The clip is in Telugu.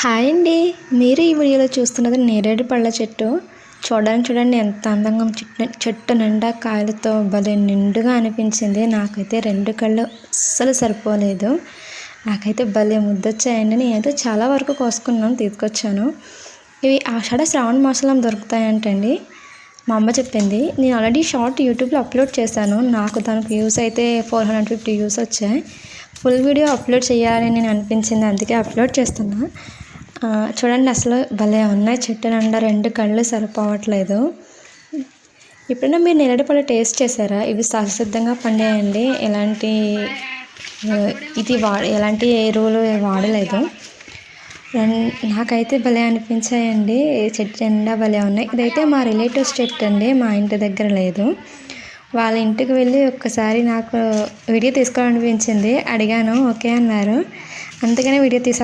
హాయ్ అండి. మీరు ఈ వీడియోలో చూస్తున్నది నేరేడు పళ్ళ చెట్టు. చూడండి ఎంత అందంగా చెట్టు నిండా కాయలతో భలే నిండుగా అనిపించింది. నాకైతే 2 కళ్ళు అస్సలు సరిపోలేదు. నాకైతే భలే ముద్దొచ్చాయండి. నేనైతే చాలా వరకు కోసుకున్నాను, తీసుకొచ్చాను. ఇవి ఆషాఢ శ్రావణ మాసంలో దొరుకుతాయంటండి, మా అమ్మ చెప్పింది. నేను ఆల్రెడీ షార్ట్ యూట్యూబ్లో అప్లోడ్ చేశాను. నాకు దానికి వ్యూస్ అయితే 450 వ్యూస్ వచ్చాయి. ఫుల్ వీడియో అప్లోడ్ చేయాలని నేను అనిపించింది, అందుకే అప్లోడ్ చేస్తున్నా. చూడండి అసలు భలే ఉన్నాయి. చెట్టు నిండా 2 కళ్ళు సరిపోవట్లేదు. ఎప్పుడైనా మీరు నేరేడు పళ్ళు టేస్ట్ చేశారా? ఇవి సహజసిద్ధంగా పండాయండి. ఎలాంటి ఎరువులు వాడలేదు. నాకైతే భలే అనిపించాయండి. చెట్టు నిండా భలే ఉన్నాయి. ఇదైతే మా రిలేటివ్స్ చెట్టు అండి, మా ఇంటి దగ్గర లేదు. వాళ్ళ ఇంటికి వెళ్ళి ఒక్కసారి నాకు వీడియో తీసుకోవాలనిపించింది. అడిగాను, ఓకే అన్నారు. అందుకనే వీడియో తీసి